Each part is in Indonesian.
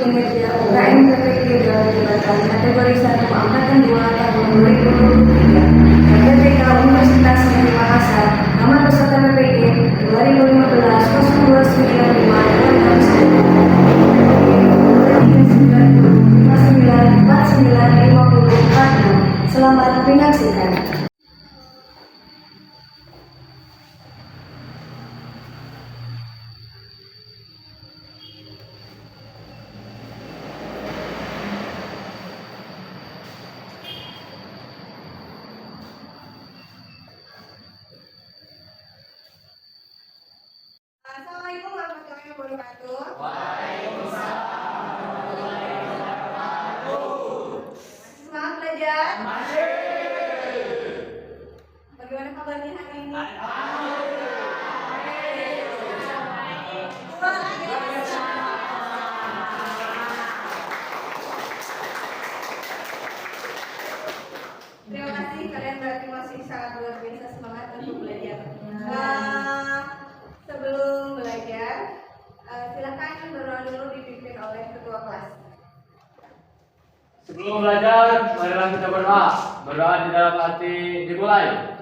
kinerja UKM PPG dalam jabatan kategori 1 angkatan 2 tahun 2023. PPTK Universitas Negeri Makassar, nomor peserta PPG 2015-02-5950. Selamat menyaksikan. Assalamualaikum warahmatullahi wabarakatuh. Waalaikumsalam warahmatullahi wabarakatuh. Masih semangat belajar? Masih. Bagaimana kabarnya hari ini? Terima kasih, kalian berarti masih sangat luar biasa semangat untuk belajar. Sebelum belajar, silakan berdoa dulu dipimpin oleh ketua kelas. Sebelum belajar, marilah kita berdoa. Berdoa di dalam hati dimulai.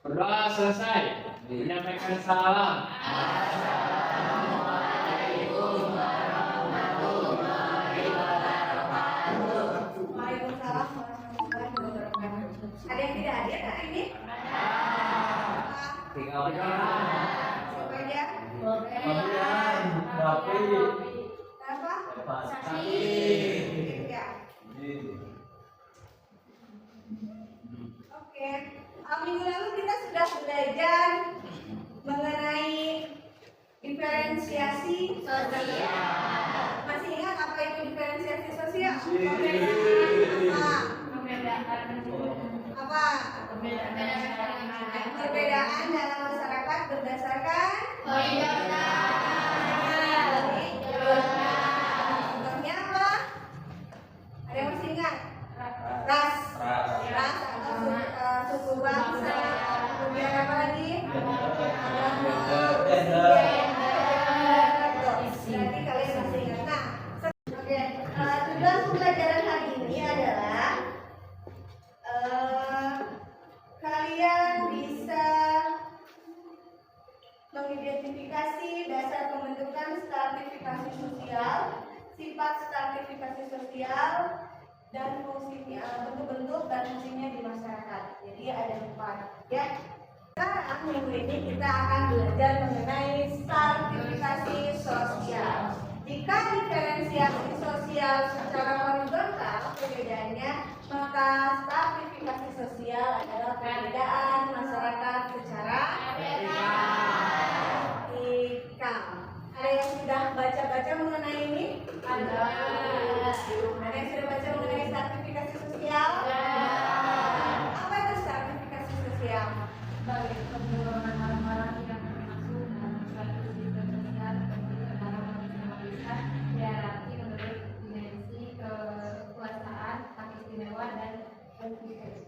Berdoa selesai, menyampaikan salam. Waalaikumsalam warahmatullahi wabarakatuh. Ada yang tidak hadir hari ini? Tinggal Siapa aja? Apa? Ya. Oke. Minggu lalu kita sudah belajar mengenai diferensiasi sosial. Masih ingat apa itu diferensiasi sosial? Apa? Perbedaan dalam masyarakat berdasarkan contohnya apa? Ada yang masih ingat? Ras atau suku bangsa. Kemudian apa lagi? Berarti kalian masih ingat. Nah, oke. Tujuan pembelajaran hari ini adalah kalian bisa mengidentifikasi dasar pembentukan stratifikasi sosial, sifat stratifikasi sosial, dan fungsinya, bentuk-bentuk dan fungsinya di masyarakat. Jadi ada 4 ya. Sekarang minggu ini kita akan belajar mengenai stratifikasi sosial. Jika diferensiasi sosial secara horizontal perbedaannya, maka stratifikasi sosial adalah perbedaan masyarakat secara vertikal. Ada yang sudah baca-baca mengenai ini? Ada yang sudah baca mengenai stratifikasi sosial? Apa itu stratifikasi sosial? Bagi penggolongan orang-orang yang termasuk dalam suatu sistem sosial dalam bisa hierarki menurut dimensi kekuasaan, hak istimewa dan privilege.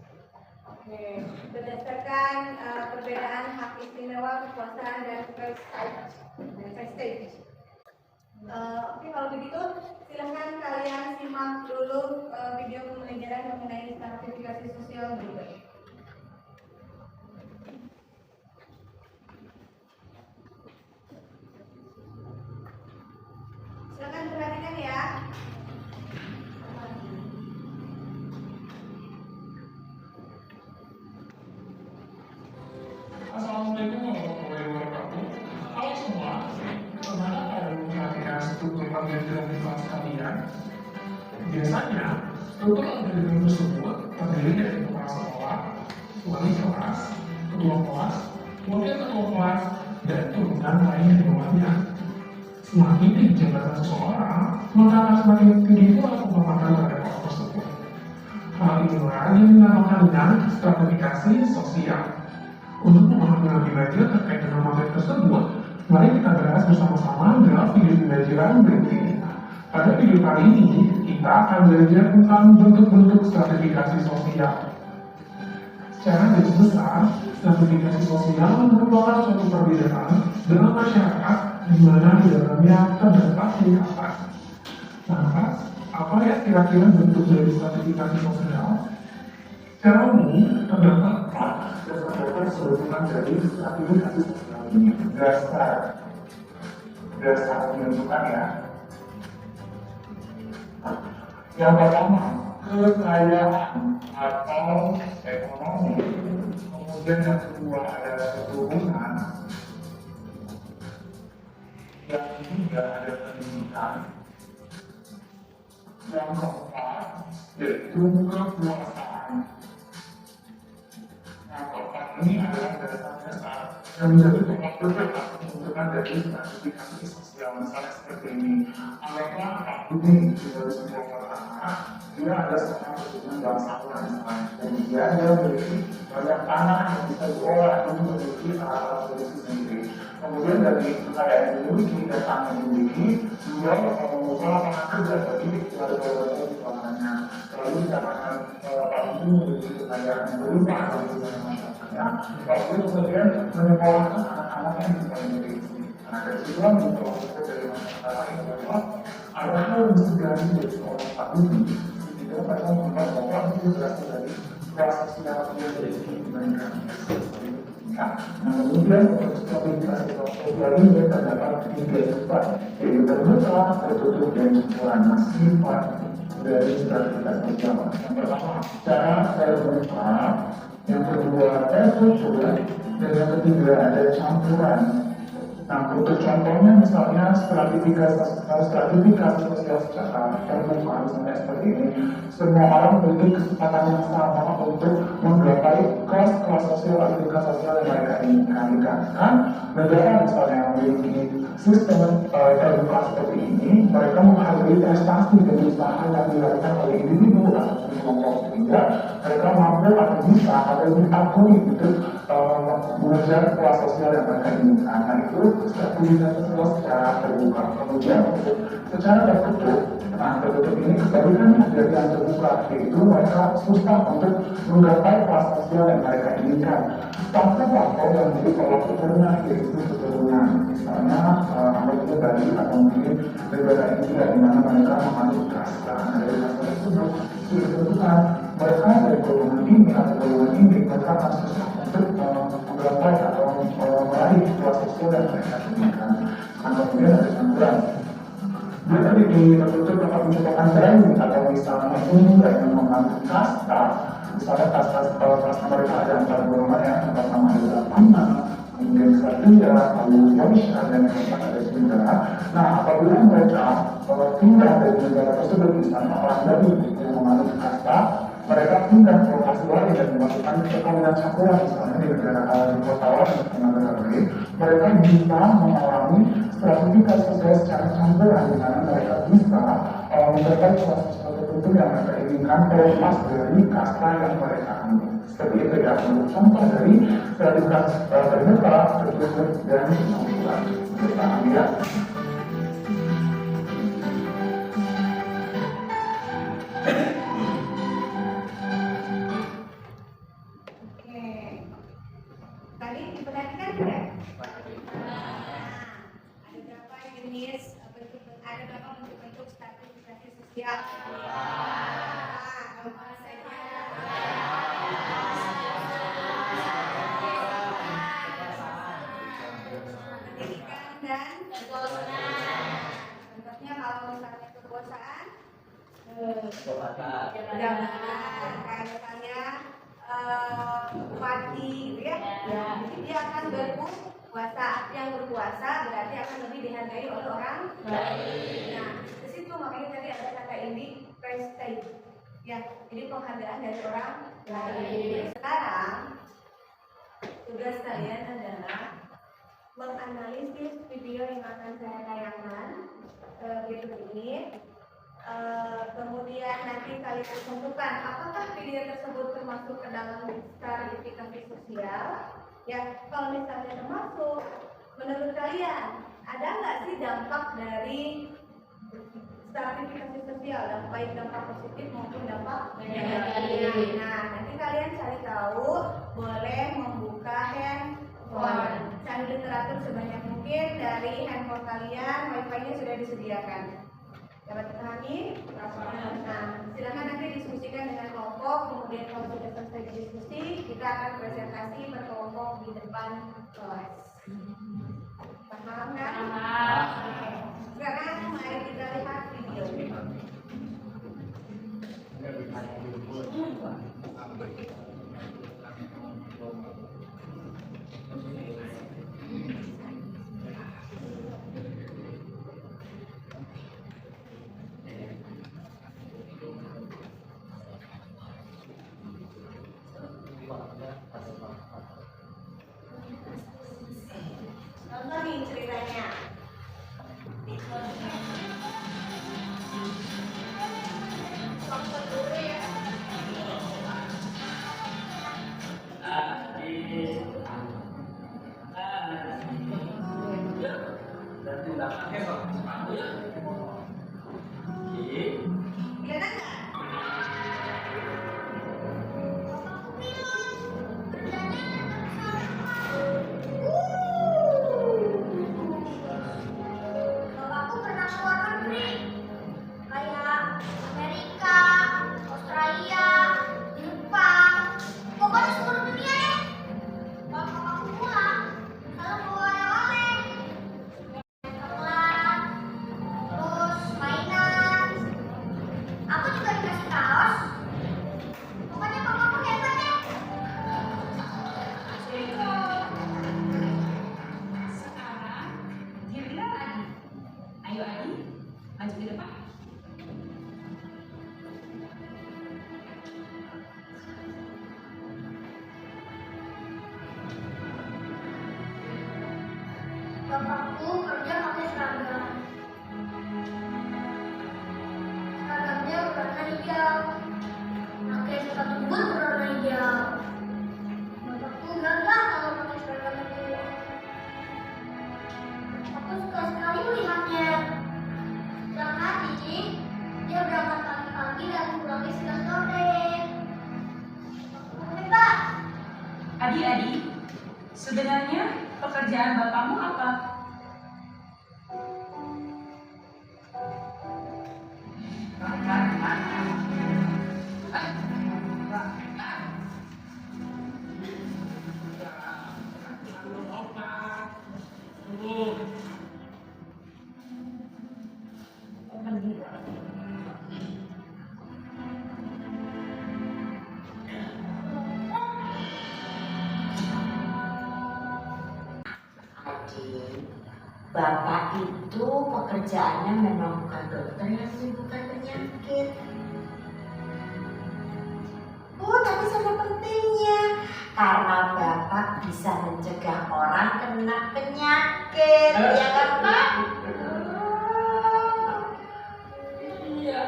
Oke, berdasarkan perbedaan hak istimewa, kekuasaan dan prestige. Oke, kalau begitu silahkan kalian simak dulu video pembelajaran mengenai stratifikasi sosial berikut. Silakan perhatikan ya. Assalamualaikum warahmatullahi wabarakatuh. Halo semua, bagaimana kalian memperhatikan struktur organigram di kelas kalian? Biasanya, struktur organigram tersebut terdiri dari kepala sekolah, wali kelas, ketua kelas, wakil ketua kelas, dan turunan lain di bawahnya. Semakin tinggi jabatan seseorang, maka akan semakin tinggi pula kehormatan pada kelas tersebut. Hal inilah yang dinamakan dengan stratifikasi sosial. Untuk memahami lebih lanjut terkait dengan materi tersebut, mari kita bahas bersama-sama dalam video pembelajaran berikut ini. Pada video kali ini, kita akan belajar tentang bentuk-bentuk stratifikasi sosial. Secara garis besar, stratifikasi sosial merupakan suatu perbedaan dalam masyarakat di mana di dalamnya terdapat tingkatan. Lantas, apa ya kira-kira bentuk dari stratifikasi sosial? Secara umum, terdapat 4 berdasarkan keseluruhan dari stratifikasi sosial ini. Dasar menentukan ya. Yang pertama, kekayaan atau ekonomi. Kemudian yang kedua adalah keturunan. Yang ketiga ada pendidikan. Yang keempat yaitu kekuasaan. Nah, keempat ini adalah dasar-dasar yang menjadi tempat bergerak pembentukan dari stratifikasi sosial. Misalnya seperti ini, anggaplah ini dari sebuah kota, dia ada seorang keturunan bangsawan, kemudian dia memiliki banyak tanah yang bisa diolah untuk memiliki alat produksi sendiri. Kemudian dari kekayaan yang dimiliki dan tanah yang dimiliki, dia membuka lapangan kerja bagi warga-warga di kawasannya. Lalu dikatakan Pak itu memiliki kekayaan yang berlimpah bagi masyarakatnya. Lalu kemudian menyekolahkan anak-anaknya yang bisa memiliki. Nah, dari situ menyekolahkan dari masyarakat yang bahwa ada hal yang disegani dari seorang Pak ini. Tidak mereka menganggap bahwa itu berasal dari kelas sosial yang dari sini dibandingkan. Nah, kemudian untuk stabilitas sosial ini terdapat 3 sifat, yaitu terbuka, tertutup, dan ukuran sifat dari stabilitas sosial. Yang pertama, cara terbuka, yang kedua tertutup, dan yang ketiga ada campuran. Nah, untuk contohnya misalnya stratifikasi sosial secara terbuka, misalnya seperti ini, semua orang memiliki kesempatan yang sama untuk menggapai kelas-kelas sosial atau tingkat sosial yang mereka inginkan. Dikatakan negara misalnya yang memiliki sistem terbuka seperti ini, mereka menghargai prestasi dan usaha yang dilakukan oleh individu atau kelompok sehingga mereka mampu atau bisa atau diakui untuk mengejar kelas sosial yang mereka inginkan. Nah, itu stratifikasi sosial secara terbuka. Kemudian secara tertutup, nah tertutup ini kebalikannya dari yang terbuka, yaitu mereka susah untuk menggapai kelas sosial yang mereka inginkan. Faktor-faktor yang menjadi tolak ukurnya yaitu keturunan. Misalnya anggota Bali atau mungkin negara India di mana mereka menganut kasta. Dari kasta tersebut sudah ditentukan mereka dari golongan ini atau golongan ini mereka akan susah untuk menggapai atau meraih kelas sosial yang mereka inginkan. Kemudian ada campuran. Dia tadi di tertutup dapat menciptakan branding atau misalnya ini yang menganut kasta. Misalnya kasta mereka ada 4 golongan yang pertama adalah Brahmana, kemudian Ksatria, lalu Vaishya, dan keempat ada Sudra. Nah, apabila mereka pindah dari negara tersebut, misalnya orang dari yang menganut kasta, mereka pindah ke lokasi lain dan melakukan perkawinan campuran, misalnya di negara kota lain atau negara lain, mereka bisa mengalami stratifikasi sosial secara campuran, di mana mereka bisa menggapai kelas sosial tertentu yang mereka inginkan terlepas dari kasta yang mereka ambil. Seperti itu ya, untuk contoh dari stratifikasi terbuka, tertutup, dan campuran. Kita ambil. Tadi diperhatikan tidak? Ada berapa jenis ada berapa bentuk stratifikasi sosial? Apa saja? Pendidikan dan kekuasaan. Contohnya kalau misalnya kekuasaan, jabatan, kayak misalnya bupati gitu ya. Jadi dia akan berkuasa. Yang berkuasa berarti akan lebih dihargai oleh orang lain. Nah, di situ makanya tadi ada kata ini prestige. Ya, jadi penghargaan dari orang lain. Sekarang tugas kalian adalah menganalisis video yang akan saya tayangkan berikut ini. Kemudian nanti kalian tentukan apakah video tersebut termasuk ke dalam stratifikasi sosial. Ya, kalau misalnya termasuk, menurut kalian ada nggak sih dampak dari stratifikasi sosial, baik dampak positif maupun dampak Negatif. Nah, nanti kalian cari tahu, boleh membuka handphone, cari literatur sebanyak mungkin dari handphone kalian, wifi-nya sudah disediakan. Dapat dipahami? Nah, silakan nanti diskusikan dengan kelompok, kemudian kalau sudah selesai diskusi, kita akan presentasi berkelompok di depan kelas. Paham kan? Paham. Oke. Sekarang mari kita lihat video. Contoh nih ceritanya. Kelihatan nggak? Bapakku pernah ke luar negeri, kayak Amerika, Australia, Jepang, pokoknya seluruh dunia deh. Bapak aku pulang, selalu bawa oleh-oleh, coklat, terus mainan. Aku juga dikasih kaos. Pokoknya bapakku hebat deh. Sekarang giliran Adi. Ayo Adi, maju ke depan. Bapakku kerja pakai seragam. Seragamnya berwarna hijau. Pakai sepatu boot berwarna hijau. Bapakku gagah kalau pakai seragam itu. Aku suka sekali melihatnya. Setiap hari dia berangkat pagi-pagi dan pulangnya sudah sore. Bapakku hebat. Adi, sebenarnya pekerjaan bapakmu apa? Adik, bapak itu pekerjaannya memang bukan dokter yang menyembuhkan penyakit. Oh, tapi sangat pentingnya karena bapak bisa mencegah orang kena penyakit, ya kan Pak? Iya.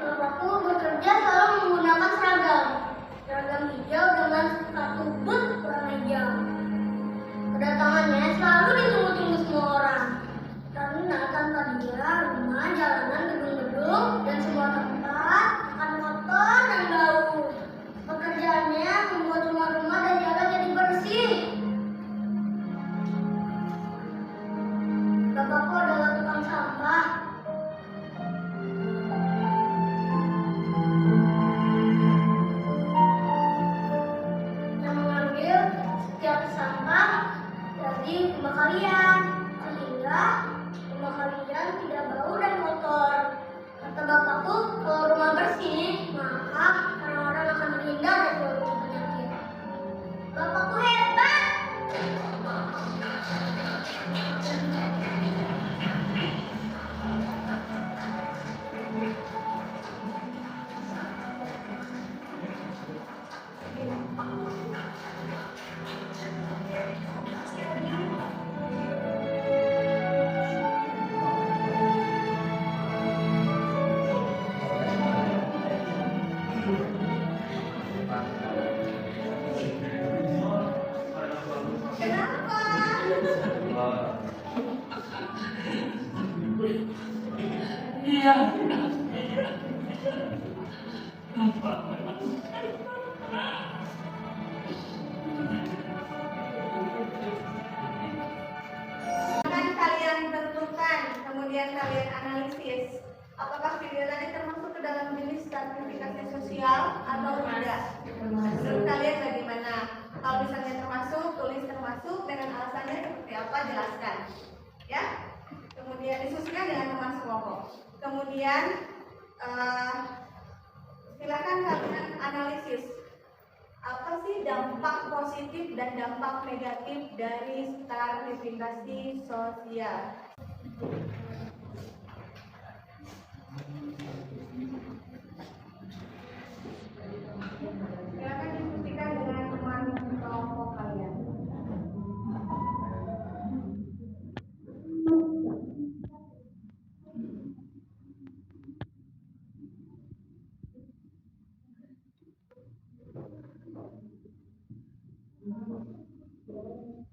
Bapakku bekerja selalu menggunakan seragam. Seragam hijau dengan sepatu boot warna hijau. Kedatangannya selalu ditunggu-tunggu semua orang. Karena tanpa dia, rumah, jalanan, gedung-gedung, dan semua tempat akan kotor dan bau. Pekerjaannya membuat rumah-rumah dan jalan jadi bersih. Bapakku adalah tukang sampah. Yang mengambil setiap sampah dari rumah kalian sehingga rumah kalian tidak bau dan kotor. Kata bapakku, kalau rumah bersih, maka orang-orang akan terhindar dari berbagai penyakit. Bapakku hebat. Akan kalian tentukan, kemudian kalian analisis apakah video tadi termasuk ke dalam jenis sertifikasi sosial atau tidak. Menurut kalian bagaimana? Kalau misalnya termasuk, tulis termasuk dengan alasannya seperti apa, jelaskan. Ya. Kemudian disusulkan dengan teman kelompok. Kemudian silakan kalian analisis apa sih dampak positif dan dampak negatif dari stratifikasi sosial. Silakan diskusikan dengan teman kelompok kalian.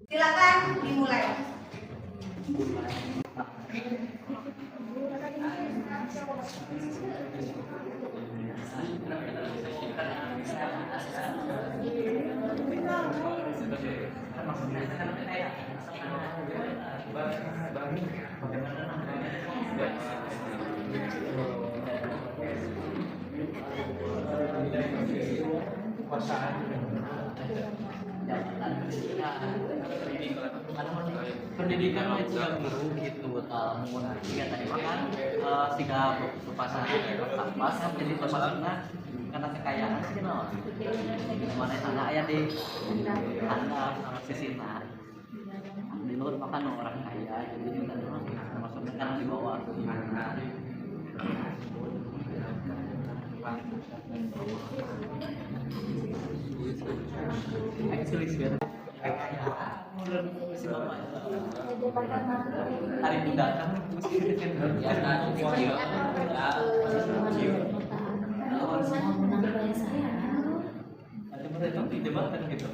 Silakan dimulai. Pendidikan mah itu yang guru gitu menggunakan kegiatan itu kan sikap kepasangan pas kan jadi pasangnya karena kekayaan sih no mana tangga ayah di tangga sama sisina di luar makan orang kaya jadi kita maksudnya kan di bawah hari tindakan ada mereka didebatkan gitu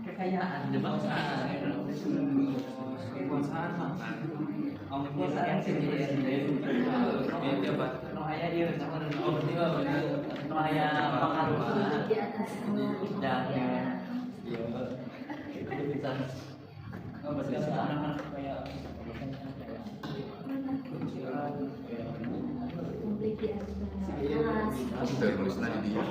kekayaan kekuasaan kekuasaan sih no ayah dia no ayah pengaruh dan itu bisa anak-anak kayak terus nanti dia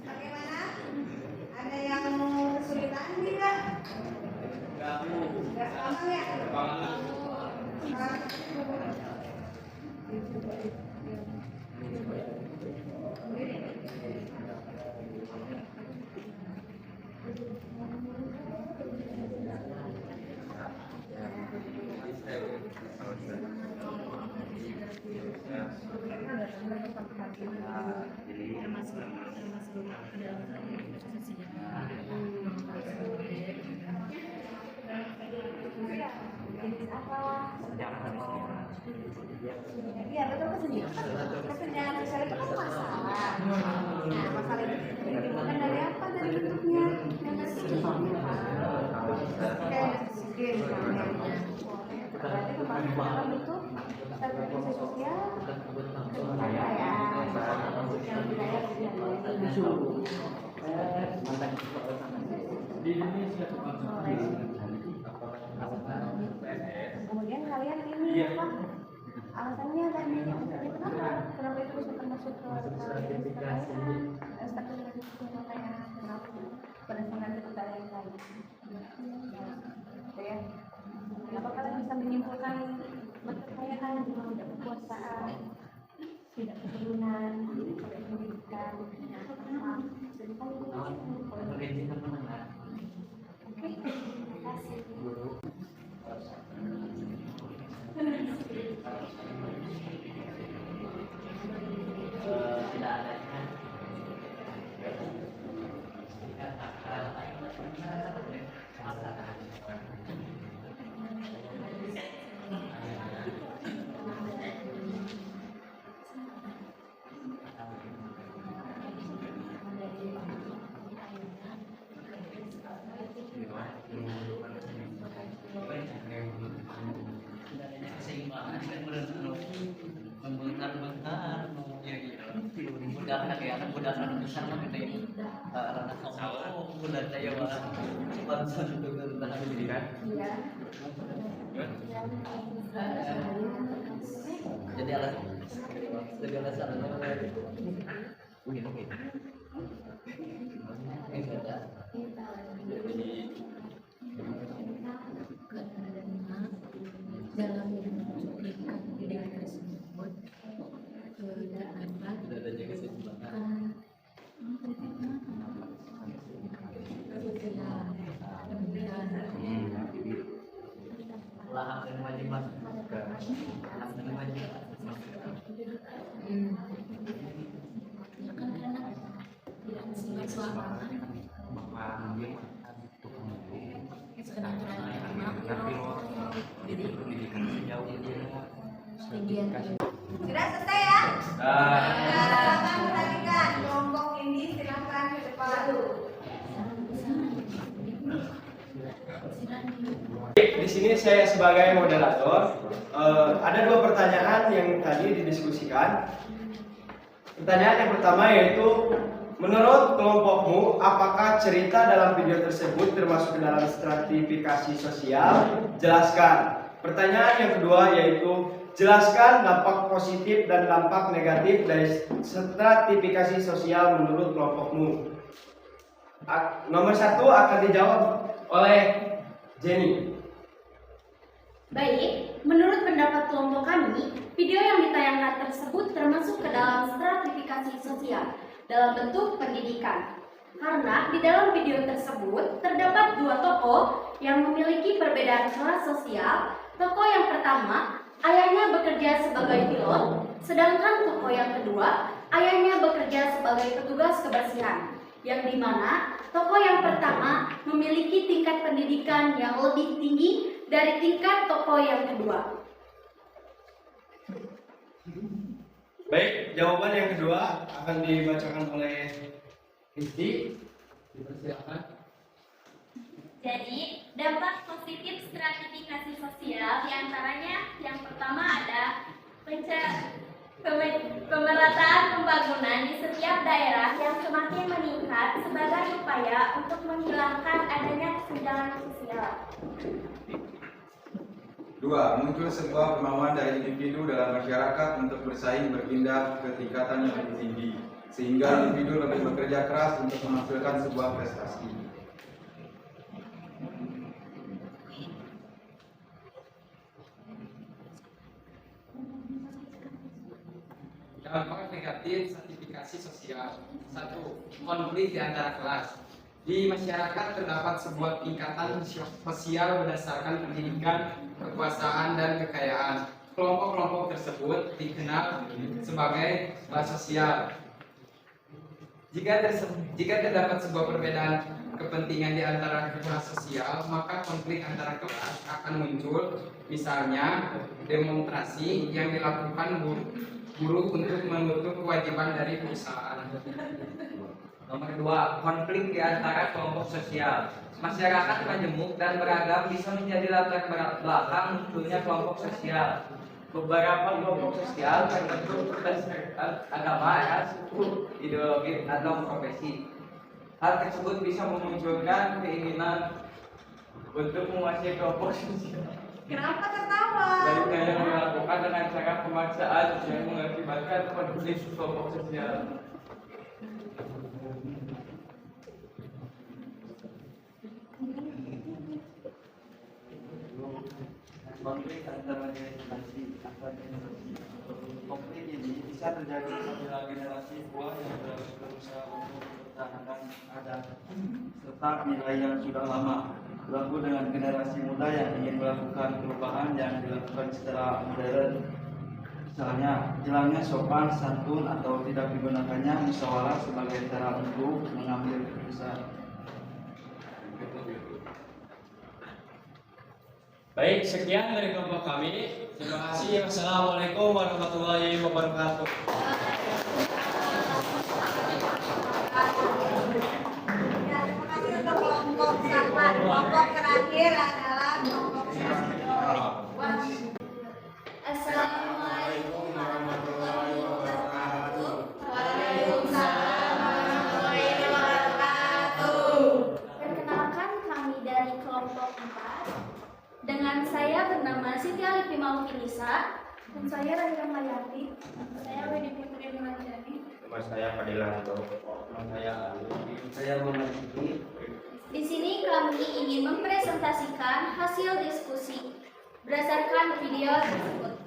Bagaimana? Ada yang kesulitan tidak? Enggak sama ya? Kesediaan sosial itu kan masalah. Nah, masalah itu ditimbulkan dari apa? Dari bentuknya yang miskin. Kayak miskin misalnya. Berarti termasuk dalam bentuk stabilitas sosial kekayaan. Yang wilayah Di Indonesia kemudian kalian ini apa? Alasannya tadi kenapa itu bisa termasuk ke kekayaan? Stabilitas sosial kekayaan kenapa? Berdasarkan ketentuan yang lain. Oke ya. Kenapa kalian bisa menyimpulkan berkekayaan, tidak kekuasaan, tidak keturunan, tidak pendidikan? Jadi kan oke, terima kasih. Tidak ada. Keseimbangan kan membengkar-bengkar budak kayak budak besar mah kita ini ranah sombong budak saya mah sponsor untuk tentang pendidikan. Jadi alat segala sarana begini. dalam mencuplikan pendidikan tersebut terdapat lahap dan wajib masuk lahap dan wajib ya kan karena tidak sifat suara sekedar Sudah selesai ya? Silakan perhatikan kelompok ini, silakan ke depan dulu. Di sini saya sebagai moderator, ada dua pertanyaan yang tadi didiskusikan. Pertanyaan yang pertama yaitu, menurut kelompokmu, apakah cerita dalam video tersebut termasuk dalam stratifikasi sosial? Jelaskan. Pertanyaan yang kedua yaitu, jelaskan dampak positif dan dampak negatif dari stratifikasi sosial menurut kelompokmu. Nomor 1 akan dijawab oleh Jenny. Baik, menurut pendapat kelompok kami, video yang ditayangkan tersebut termasuk ke dalam stratifikasi sosial dalam bentuk pendidikan. Karena di dalam video tersebut terdapat dua tokoh yang memiliki perbedaan kelas sosial. Tokoh yang pertama, ayahnya bekerja sebagai pilot, sedangkan tokoh yang kedua, ayahnya bekerja sebagai petugas kebersihan. Yang dimana tokoh yang pertama memiliki tingkat pendidikan yang lebih tinggi dari tingkat tokoh yang kedua. Baik, jawaban yang kedua akan dibacakan oleh Kristi. Dipersilakan. Jadi, dampak positif stratifikasi sosial diantaranya yang pertama ada pemerataan pembangunan di setiap daerah yang semakin meningkat sebagai upaya untuk menghilangkan adanya kesenjangan sosial. 2. Muncul sebuah kemauan dari individu dalam masyarakat untuk bersaing berpindah ke tingkatan yang lebih tinggi, sehingga individu lebih bekerja keras untuk menghasilkan sebuah prestasi. Dampak negatif sertifikasi sosial. 1. Konflik di antara kelas. Di masyarakat terdapat sebuah tingkatan sosial berdasarkan pendidikan, kekuasaan, dan kekayaan. Kelompok-kelompok tersebut dikenal sebagai kelas sosial. Jika terdapat sebuah perbedaan kepentingan di antara kelas sosial, maka konflik antara kelas akan muncul. Misalnya, demonstrasi yang dilakukan buruh untuk menutup kewajiban dari perusahaan. Nomor 2, konflik di antara kelompok sosial. Masyarakat majemuk dan beragam bisa menjadi latar belakang munculnya kelompok sosial. Beberapa kelompok sosial terbentuk berdasarkan agama, ras, suku, ideologi, atau profesi. Hal tersebut bisa memunculkan keinginan untuk menguasai kelompok sosial. Kenapa tertawa? Baik yang dilakukan dengan cara pemaksaan yang mengakibatkan konflik kelompok sosial. Konflik antara generasi konflik ini bisa terjadi apabila generasi tua yang berusaha untuk mempertahankan adat serta nilai yang sudah lama berlaku dengan generasi muda yang ingin melakukan perubahan yang dilakukan secara modern. Misalnya, hilangnya sopan, santun, atau tidak digunakannya musyawarah sebagai cara untuk mengambil keputusan. Baik, sekian dari kelompok kami. Terima kasih. Wassalamualaikum warahmatullahi wabarakatuh. Ya, terima kasih untuk kelompok sahabat. Kelompok terakhir adalah kelompok sosial. Assalamualaikum warahmatullahi wabarakatuh. Waalaikumsalam warahmatullahi wabarakatuh. Perkenalkan, kami dari kelompok 4. Dengan saya bernama Siti Alifi Maufinisa. Dan saya Rahira Mayati. Saya Wedi Putri Nurjani. Nama saya Fadilanto. Nama saya Ali. Saya memiliki Di sini kami ingin mempresentasikan hasil diskusi berdasarkan video tersebut.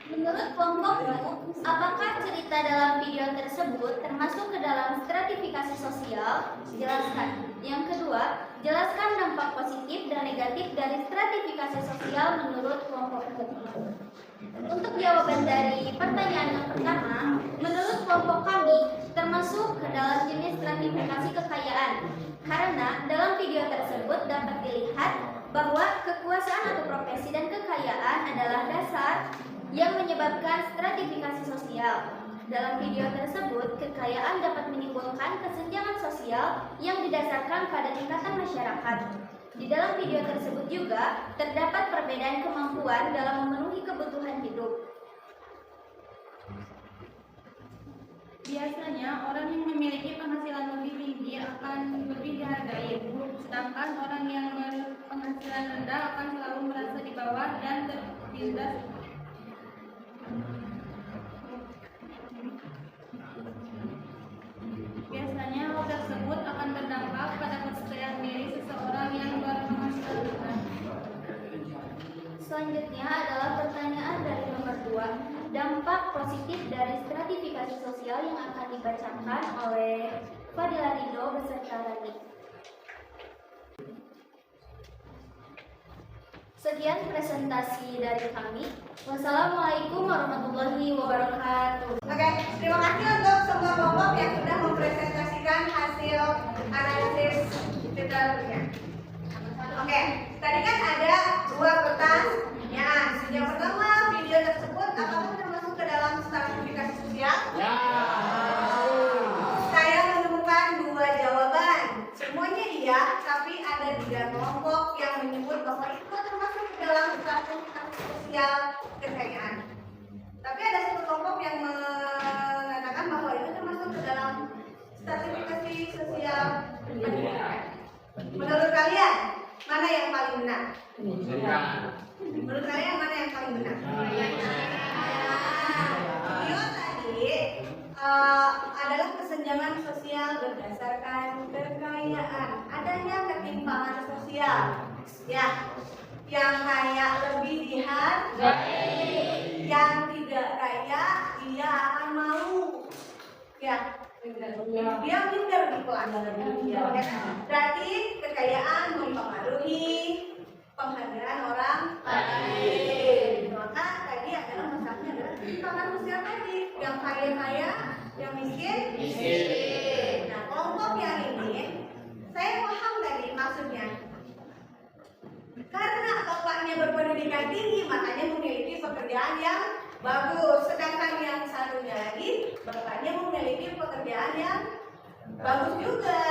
Menurut kelompokmu, apakah cerita dalam video tersebut termasuk ke dalam stratifikasi sosial? Jelaskan. Yang kedua, jelaskan dampak positif dan negatif dari stratifikasi sosial menurut kelompokmu. Untuk jawaban dari pertanyaan yang pertama, menurut kelompok kami termasuk ke dalam jenis stratifikasi kekayaan. Karena dalam video tersebut dapat dilihat bahwa kekuasaan atau profesi dan kekayaan adalah dasar yang menyebabkan stratifikasi sosial. Dalam video tersebut, kekayaan dapat menimbulkan kesenjangan sosial yang didasarkan pada tingkatan masyarakat. Di dalam video tersebut juga terdapat perbedaan kemampuan dalam memenuhi kebutuhan hidup. Biasanya orang yang memiliki penghasilan lebih tinggi akan lebih dihargai, sedangkan orang yang berpenghasilan rendah akan selalu merasa di bawah dan tertindas. Biasanya hal tersebut akan berdampak pada kepercayaan diri seseorang yang berpenghasilan rendah. Selanjutnya adalah pertanyaan dari nomor 2, dampak positif dari stratifikasi sosial yang akan dibacakan oleh Fadila Rido beserta Rani. Sekian presentasi dari kami. Wassalamualaikum warahmatullahi wabarakatuh. Oke, terima kasih untuk semua kelompok yang sudah mempresentasikan hasil analisis detailnya. Oke, tadi kan ada 2 pertanyaan. Yang pertama, video tersebut apakah termasuk ke dalam stratifikasi sosial? Ya. Saya menemukan 2 jawaban. Semuanya iya, tapi ada 3 kelompok yang menyebut bahwa itu termasuk ke dalam stratifikasi sosial kekayaan. Tapi ada 1 kelompok yang mengatakan bahwa itu termasuk ke dalam stratifikasi sosial pendidikan. Menurut kalian, mana yang paling benar? Menurut kalian mana yang paling benar? Video tadi adalah kesenjangan sosial berdasarkan kekayaan. Adanya ketimpangan sosial. Ya, yang kaya lebih dihargai, yang tidak kaya dia akan malu. Ya, dia minder di kelas. Berarti kekayaan mempengaruhi penghargaan orang lain. Maka tadi adalah masalahnya adalah ketimpangan sosial tadi. Yang kaya, yang miskin. Nah, kelompok yang ini saya paham tadi maksudnya. Karena bapaknya berpendidikan tinggi, makanya memiliki pekerjaan yang bagus. Sedangkan yang satunya lagi, bapaknya memiliki pekerjaan yang bagus juga.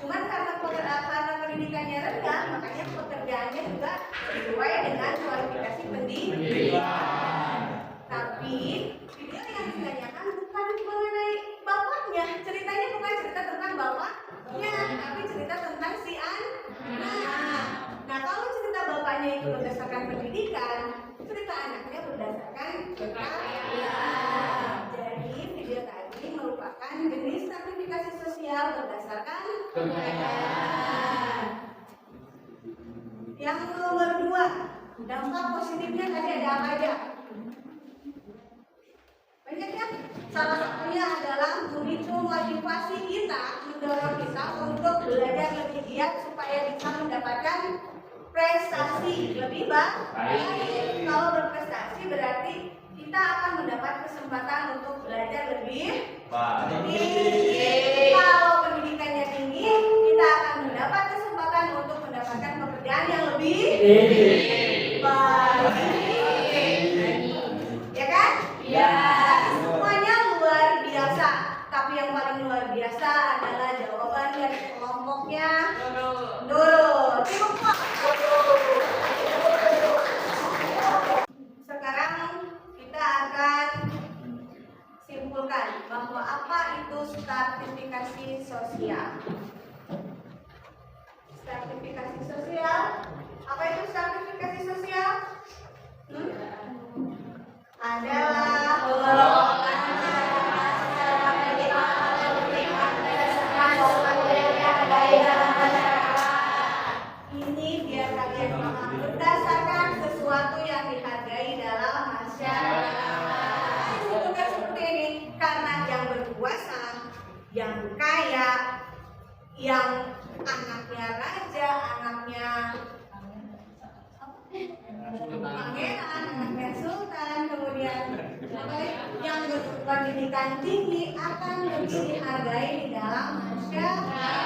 Cuman karena pendidikannya rendah, makanya pekerjaannya juga sesuai dengan kualifikasi pendidikan. Tapi video yang ditanyakan bukan mengenai bapaknya, ceritanya bukan cerita tentang bapaknya, tapi cerita tentang si anak. Nah, kalau cerita bapaknya itu berdasarkan pendidikan, cerita anaknya berdasarkan kekayaan. Jadi video tadi merupakan jenis sertifikasi sosial berdasarkan kekayaan. Yang nomor 2, dampak positifnya tadi ada apa aja? Banyak ya? Salah satunya adalah memicu motivasi kita, mendorong kita untuk belajar lebih giat supaya bisa mendapatkan prestasi lebih baik. Kalau berprestasi berarti kita akan mendapat kesempatan untuk belajar lebih tinggi. Kalau pendidikannya tinggi, kita akan mendapat kesempatan untuk mendapatkan pekerjaan yang lebih baik. Ya kan? Ya. Semuanya luar biasa. Tapi yang paling luar biasa adalah jawaban dari kelompoknya Nurul. Sekarang kita akan simpulkan bahwa apa itu stratifikasi sosial. Stratifikasi sosial. Apa itu stratifikasi sosial? Adalah golongan ini biar kalian paham berdasarkan sesuatu yang dihargai dalam masyarakat. Bukan seperti ini, karena yang berkuasa, yang kaya, yang anaknya raja, anaknya pangeran, anaknya sultan, kemudian yang berpendidikan tinggi akan lebih dihargai di dalam masyarakat.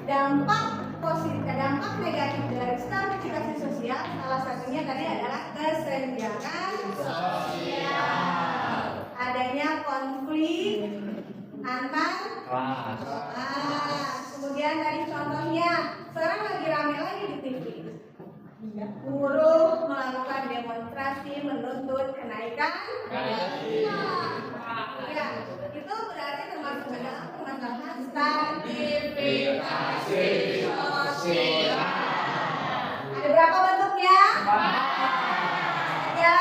Dampak positif, dampak negatif dari stratifikasi sosial salah satunya tadi adalah kesenjangan sosial, adanya konflik antar ras. Kemudian tadi contohnya sekarang lagi rame lagi di TV, buruh melakukan demonstrasi menuntut kenaikan ya, itu berarti termasuk dalam permasalahan stratifikasi sosial. Ada berapa bentuknya? Ya.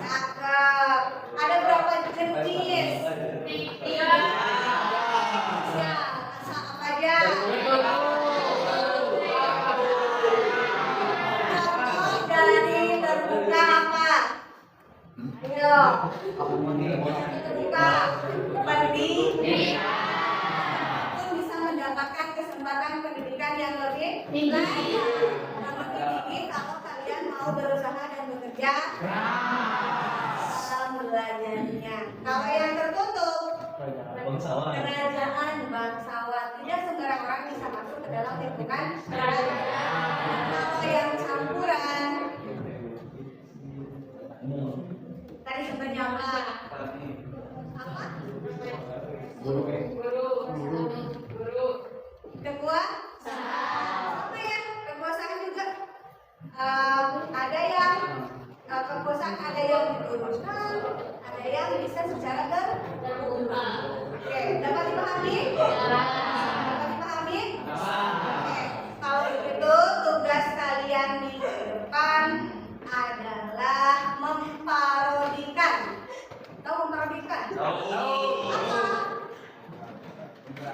Cakep. Ada berapa jenis? 3. Apa aja? Contoh dari terbuka apa? Ayo. Terbuka pendidikan. Itu bisa mendapatkan kesempatan pendidikan yang lebih tinggi. Kalau kalian mau berusaha dan bekerja dalam belajarnya. Kalau yang tertutup, kerajaan bangsawan, tidak sembarang orang bisa masuk ke dalam lingkungan kerajaan. Kalau yang campuran, tadi sebenarnya apa? Guru. Apa ya? Kekuasaan juga. Ada yang kekuasaan, ada yang diturunkan, ada yang bisa secara terbuka. Oke, dapat dipahami? Dapat dipahami? Oke, kalau begitu tugas kalian minggu depan adalah memparodikan. Tahu memparodikan?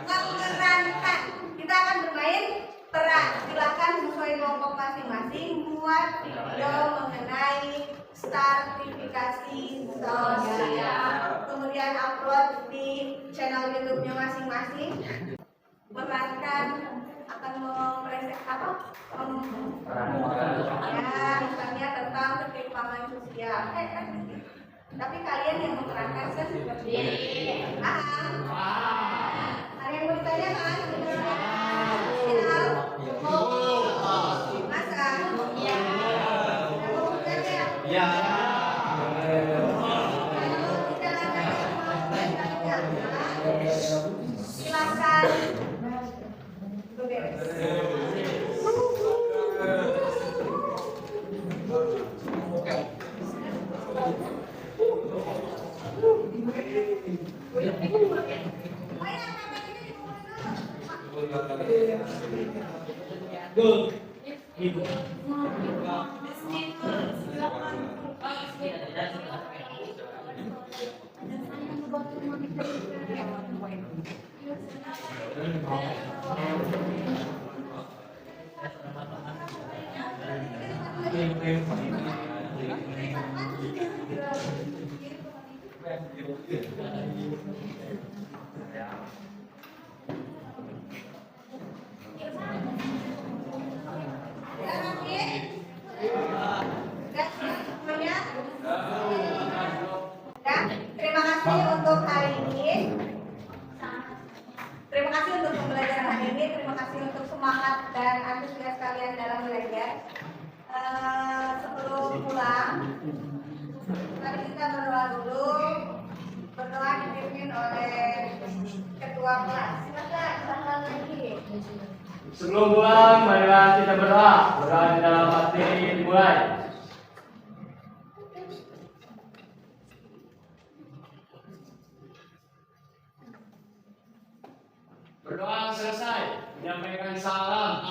Memerankan. Kita akan bermain peran. Silakan sesuai kelompok masing-masing buat video mengenai stratifikasi sosial. Kemudian upload di channel YouTube-nya masing-masing. Memerankan akan ya, misalnya tentang ketimpangan sosial. Tapi kalian yang memerankan kan seperti Ada yang mau ditanyakan? Masa? Iya. Ya. Silakan beberes. Terima kasih untuk hari ini. Terima kasih untuk pembelajaran hari ini. Terima kasih untuk semangat dan antusias kalian dalam belajar. Sebelum pulang, mari kita berdoa dulu. Berdoa dipimpin oleh ketua kelas. Silakan, bahan lagi. Sebelum pulang, marilah kita berdoa. Berdoa di dalam hati dimulai. Berdoa selesai, menyampaikan salam.